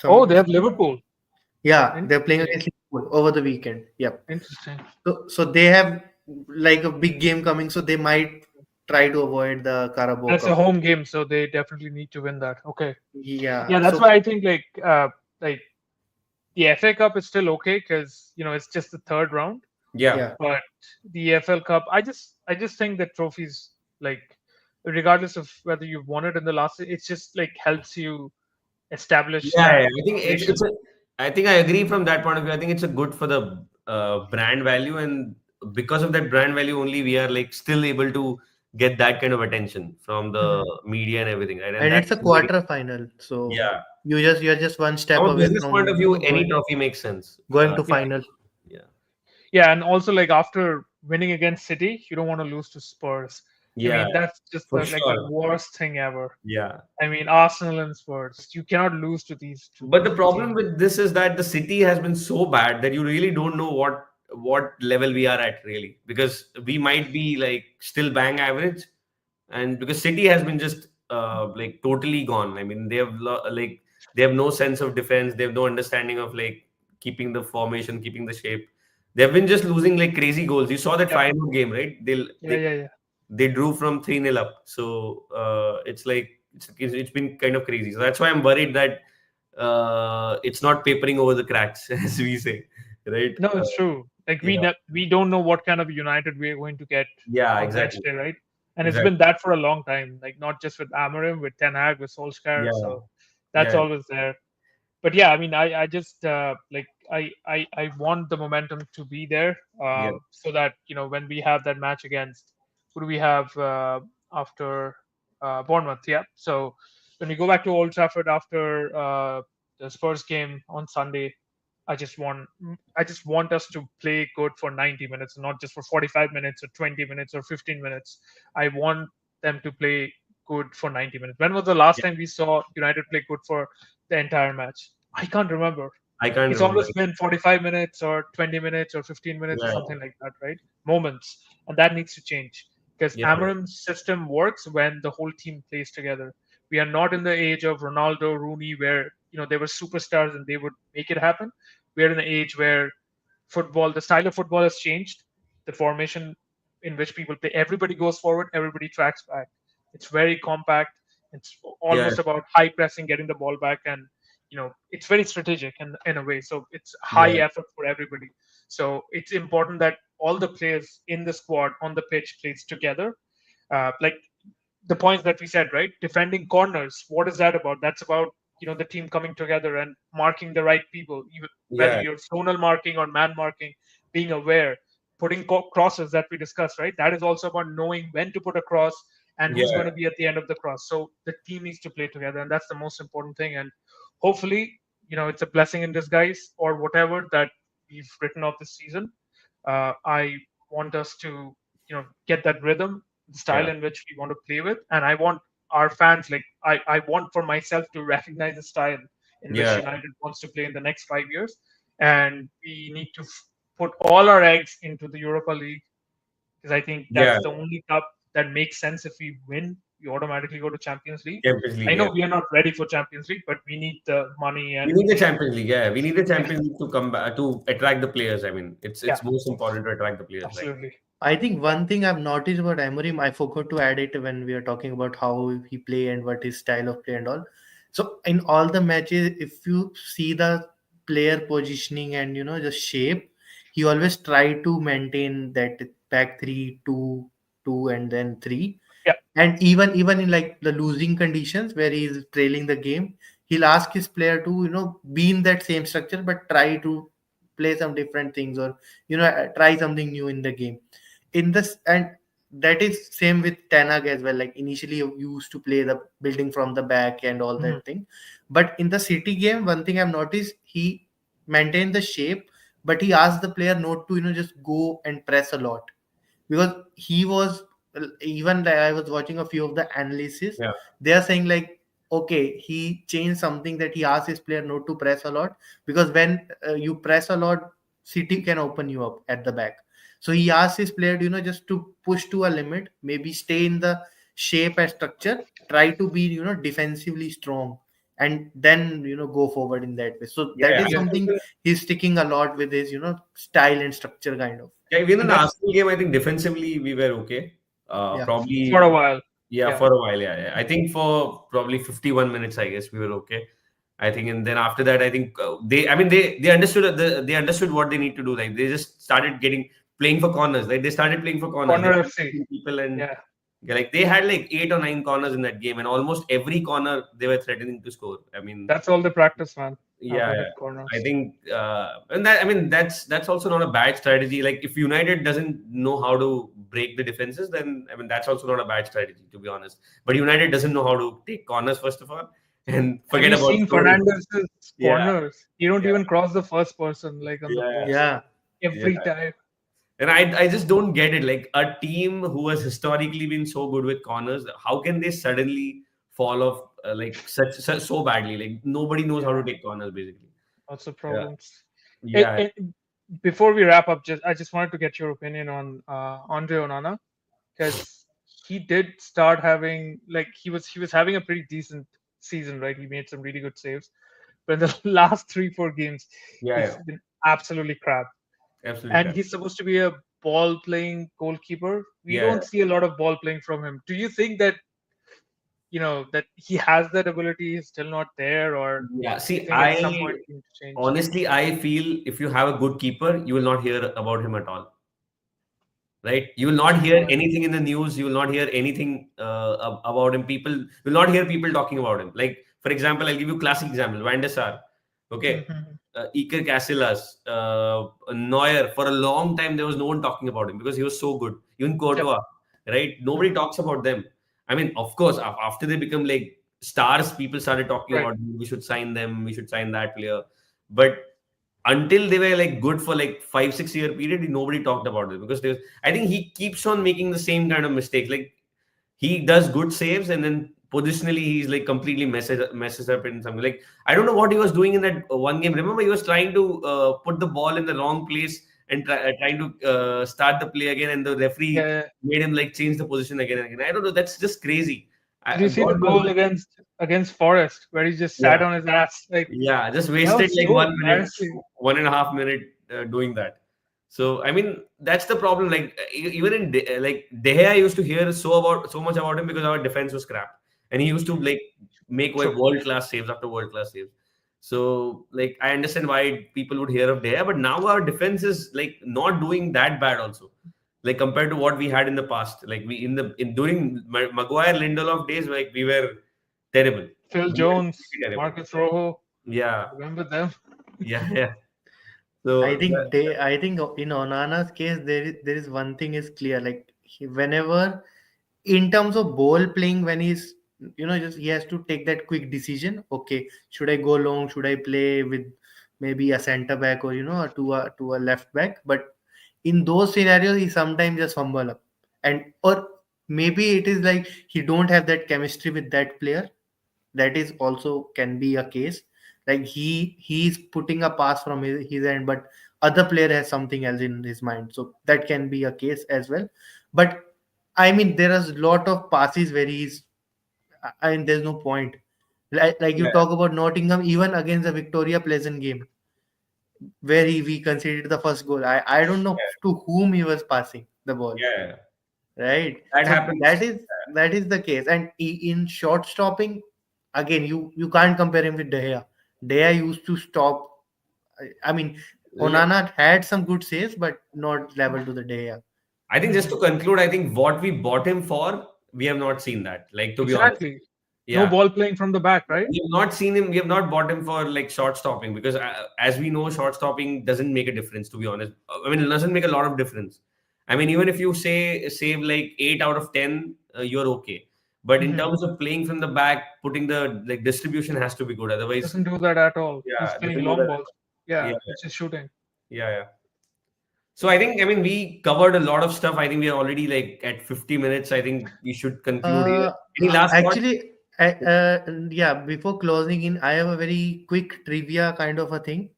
Oh, they some. have Liverpool. Yeah, they're playing Interesting. against Liverpool over the weekend. Yep. Interesting. So they have like a big game coming, so they might try to avoid the Carabao And it's a Cup. home game, so they definitely need to win that. Okay. Yeah. Yeah, that's So why I think like the FA Cup is still okay because it's just the third round. Yeah. yeah, But the FL Cup, I just think that trophies, like, regardless of whether you've won it in the last, it's just like helps you establish Yeah, that yeah. I think foundation. I think I agree from that point of view. I think it's a good for the brand value, and because of that brand value, only we are like still able to get that kind of attention from the Mhm. media and everything, right? And and that's it's a really, quarter final, so yeah. you're just one step From a away business point from of view, any going trophy makes sense. going to Yeah, final. Yeah, yeah, and also like after winning against City, you don't want to lose to Spurs. I yeah, mean, that's just for like the sure. worst thing ever. Yeah. I mean, Arsenal and Spurs, you cannot lose to these two But the problem teams. with this is that the city has been so bad that you really don't know what level we are at really, because we might be like still bang average, and because city has been just like totally gone. I mean, like they have no sense of defense, they have no understanding of like keeping the formation, keeping the shape. They've been just losing like crazy goals. You saw that Yep. final game, right? Yeah, yeah, yeah. They drew from 3-0 up. So it's like it's been kind of crazy. So that's why I'm worried that it's not papering over the cracks, as we say, right? No, it's true. Like Yeah, we don't know what kind of United we're going to get yeah, on match exactly, day, right? And it's been exactly. that for a long time. Like not just with Amorim, with Ten Hag, with Solskjaer. Yeah, So that's yeah, always there. But yeah, I mean, I just like I want the momentum to be there, yeah, so that when we have that match against who do we have after Bournemouth? Yeah. So when we go back to Old Trafford after the Spurs game on Sunday, I just want us to play good for 90 minutes, not just for 45 minutes or 20 minutes or 15 minutes. I want them to play good for 90 minutes. When was the last yeah. time we saw United play good for the entire match? I can't remember. I can't It's remember. always been 45 minutes or 20 minutes or 15 minutes or Yeah, something like that, right? Moments. And that needs to change because yeah, Amorim's system works when the whole team plays together. We are not in the age of Ronaldo, Rooney, where they were superstars and they would make it happen. We are in an age where the style of football has changed. The formation in which people play, everybody goes forward, everybody tracks back. It's very compact. It's yeah, almost about high pressing, getting the ball back, and it's very strategic in a way. So it's high yeah, effort for everybody. So it's important that all the players in the squad on the pitch plays together. Like the points that we said, right? Defending corners. What is that about? That's about the team coming together and marking the right people, even whether yeah, you're zonal marking or man marking, being aware, putting crosses that we discussed, right? That is also about knowing when to put a cross and who's yeah, going to be at the end of the cross. So the team needs to play together, and that's the most important thing. And hopefully, it's a blessing in disguise or whatever that we've written off this season. I want us to, get that rhythm, the style yeah, in which we want to play with, and I want our fans, like I want for myself to recognize the style in which yeah, United wants to play in the next 5 years, and we need to put all our eggs into the Europa League because I think yeah, that's the only cup that makes sense if we win we automatically go to Champions League. Champions I League. know Yeah. we are not ready for Champions League, but we need the money We and need the Champions League. Yeah, we need the yeah, Champions League to come back to attract the players. I mean, yeah, it's most important to attract the players, right? absolutely. I think one thing I've noticed about Amorim, I forgot to add it when we are talking about how he play and what his style of play and all. So in all the matches, if you see the player positioning and the shape, he always try to maintain that back three, two, two, and then three. Yeah, And even in like the losing conditions where he's trailing the game, he'll ask his player to be in that same structure but try to play some different things or try something new in the game in this. And that is same with Tanag as well. Like initially you used to play the building from the back and all mhm. that thing, but in the City game one thing I've noticed, he maintained the shape, but he asked the player not to just go and press a lot, because he was, even like I was watching a few of the analysis, Yeah, they are saying like, okay, he changed something that he asked his player not to press a lot, because when you press a lot, City can open you up at the back. So he asked his player just to push to a limit, maybe stay in the shape and structure, try to be defensively strong, and then go forward in that way. So yeah, that yeah. is Yeah, something he's sticking a lot with his style and structure kind of. Yeah, even in and the that's Arsenal game, I think defensively we were okay. Yeah. for a Probably, while. yeah, Yeah, for a while. Yeah, yeah. I think for probably 51 minutes, I guess we were okay. I think, and then after that, I think I mean, they understood they understood what they need to do. Like they just started getting playing for corners. Like they started playing for corners. They corner started FC. hitting people, and Yeah, yeah, like they had like 8 or 9 corners in that game, and almost every corner they were threatening to score. I mean, that's all the practice, man. How yeah, to yeah. hit I corners. think, and that I mean that's also not a bad strategy. Like if United doesn't know how to break the defenses, then I mean that's also not a bad strategy to be honest. But United doesn't know how to take corners first of all, and Have forget you about seen scoring. Fernandez's Yeah, corners? He don't yeah, even cross the first person like on the yeah, post Yeah. every yeah. time. And I just don't get it. Like a team who has historically been so good with corners, how can they suddenly fall off like such so badly? Like nobody knows how Yeah, to take corners basically. lots of Yeah, problems. yeah, Before we wrap up, I just wanted to get your opinion on Andre Onana, because he did start having, like, he was having a pretty decent season, right? He made some really good saves, but in the last 3-4 games, yeah, he's yeah. been absolutely crap. Absolutely And correct. he's supposed to be a ball playing goalkeeper. We Yeah, don't see a lot of ball playing from him. Do you think that that he has that ability, is still not there, or yeah. do you See, think at some point he needs to change? honestly, I feel if you have a good keeper, you will not hear about him at all, right? You will not hear Right. anything in the news. You will not hear anything about him. People will not hear people talking about him. Like, for example, I'll give you a classic example. Van der Sar, okay? Mhm. Iker Casillas, Neuer. For a long time, there was no one talking about him because he was so good. Even Yep. Courtois, right? Nobody Mhm. talks about them. I mean, of course, after they become like stars, people started talking Right. about we should sign them, we should sign that player. But until they were like good for like 5 6 year period, nobody talked about it because there's. I think he keeps on making the same kind of mistakes. Like he does good saves and then positionally he's like completely messes up in something. Like I don't know what he was doing in that one game. Remember, he was trying to put the ball in the wrong place and trying to start the play again, and the Yeah, referee yeah. made him like change the position again and again. I don't know. That's just crazy. Did you see the God knows. goal against Forest where he just sat Yeah. on his ass? Like, Yeah, just that wasted was like so 1 minute, embarrassing. 1.5 minute doing that. So I mean, that's the problem. Like even in like De Gea, I used to hear so much about him because our defense was crap, and he used to Mhm. like make True. world class saves after world class saves. So like I understand why people would hear of De Gea, but now our defense is like not doing that bad also. Like compared to what we had in the past, like we in during Maguire Lindelof days, like we were terrible. Phil We were Jones, really terrible. Marcus Rojo, Yeah, remember them? yeah, yeah. I So think I think in Onana's case there is one thing is clear. Like whenever in terms of ball playing, when he's just he has to take that quick decision. Okay, should I go long? Should I play with maybe a center back or to a left back? But in those scenarios, he sometimes just fumble up, and or maybe it is like he don't have that chemistry with that player. That is also can be a case, like he's putting a pass from his end, but other player has something else in his mind, so that can be a case as well. But I mean there is a lot of passes where he's I mean, there's no point. Like you Yeah, talk about Nottingham, even against the Victoria Pleasant game, where we conceded the first goal. I don't know yeah, to whom he was passing the ball, yeah. right? That So happens. that is the case. And in short stopping, again, you can't compare him with De Gea. De Gea used to stop. I mean, Le- Onana had some good saves, but not level to the De Gea. I think just Mhm. to conclude, I think what we bought him for, we have not seen that. Like, to be honest. Exactly. No Yeah. ball playing from the back, right? We have not seen him. We have not bought him for like short stopping because, as we know, short stopping doesn't make a difference. To be honest, I mean, it doesn't make a lot of difference. I mean, even if you say save like 8 out of 10, you're okay. But in Hmm. terms of playing from the back, putting the like distribution has to be good. Otherwise, Doesn't do that at all. He's yeah, it playing doesn't do long that. balls. Yeah, Yeah, it's just shooting. yeah, yeah. So I think, I mean, we covered a lot of stuff. I think we are already like at 50 minutes. I think we should conclude here. Uh, Any last thoughts? Actually, yeah. Before closing in, I have a very quick trivia kind of a thing.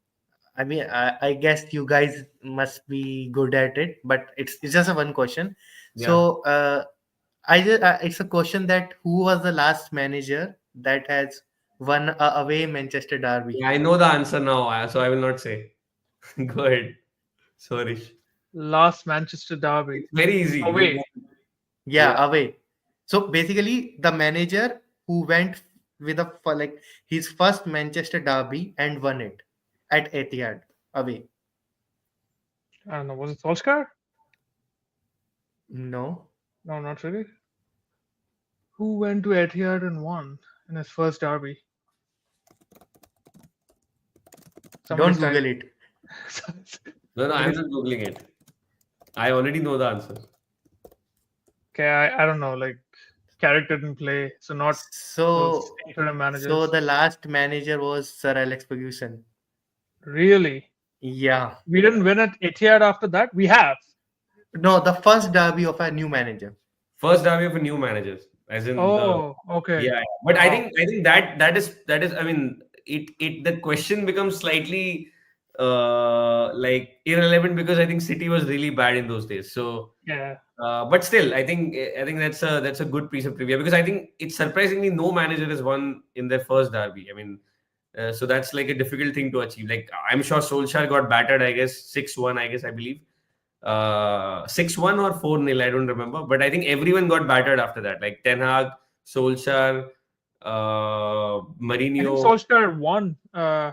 I mean, I guess you guys must be good at it, but it's just a one question. Yeah. So, it's a question that who was the last manager that has won a away Manchester derby? Yeah, I know the answer now, so I will not say. Go ahead. Sorry. Last Manchester derby. It's very easy. Away. Yeah. Yeah, away. So basically, the manager who went with for like his first Manchester derby and won it at Etihad away. I don't know. Was it Solskjaer? No, No, not really. Who went to Etihad and won in his first derby? don't Somebody's Google typing. it. No, no, I'm Somebody's not Googling it. I already know the answer. okay. I don't know. Like character didn't play, so not those So, interim so managers. the last manager was Sir Alex Ferguson. Really, Yeah. we didn't win at Etihad after that. We have. No, the first derby of a new manager. First derby of a new manager, as in the Oh, okay. yeah. But I Wow. think that is. I mean, it the question becomes slightly like irrelevant because I think City was really bad in those days. So Yeah. but still, I think that's a good piece of trivia because I think it's surprisingly no manager has won in their first derby. I mean, so that's like a difficult thing to achieve. Like I'm sure Solskjaer got battered, I guess 6-1, I guess I believe 6-1 or 4-0, I don't remember. But I think everyone got battered after that. Like Ten Hag, Solskjaer, I think Mourinho. Solskjaer won a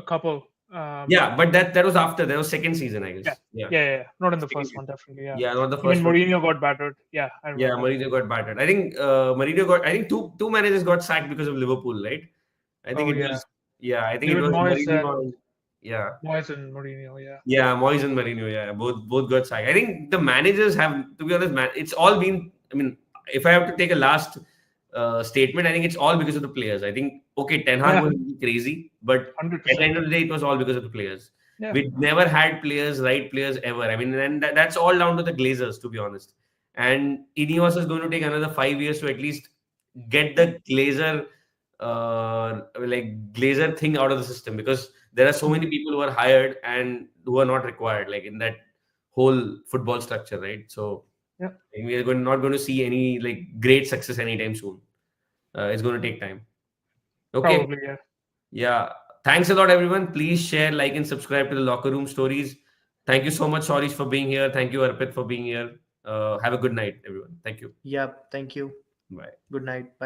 couple. Yeah, but that was after. That was second season, I Yeah. guess. Yeah, Yeah. Not in the second first season. one, definitely. Yeah. Yeah, not the Even first one. Mourinho got battered. Yeah, I Yeah, remember. Mourinho got battered. I think Mourinho got. I think two managers got sacked because of Liverpool, right? I think Oh it yeah. was. Yeah, I think it David was Moyes Mourinho. and Yeah, Mourinho. Yeah. yeah, Moyes and Mourinho. Yeah, both got sacked. I think the managers have, to be honest, man, it's all been. I mean, if I have to take a last statement, I think it's all because of the players. I think okay, Ten Hag Yeah. was really crazy, but Hundred at the percent. end of the day, it was all because of the players. Yeah. We never had players, right players ever. I mean, and that's all down to the Glazers, to be honest. And Ineos is going to take another 5 years to at least get the Glazer thing out of the system because there are so many Mhm. people who are hired and who are not required, like in that whole football structure, right? So Yeah. I think we are not going to see any like great success anytime soon. It's going to take time. Okay. Probably. Yeah. Yeah. Thanks a lot, everyone. Please share, like, and subscribe to the Locker Room Stories. Thank you so much, Sorish, for being here. Thank you, Arpit, for being here. Have a good night, everyone. Thank you. Yeah. Thank you. Bye. Good night. Bye.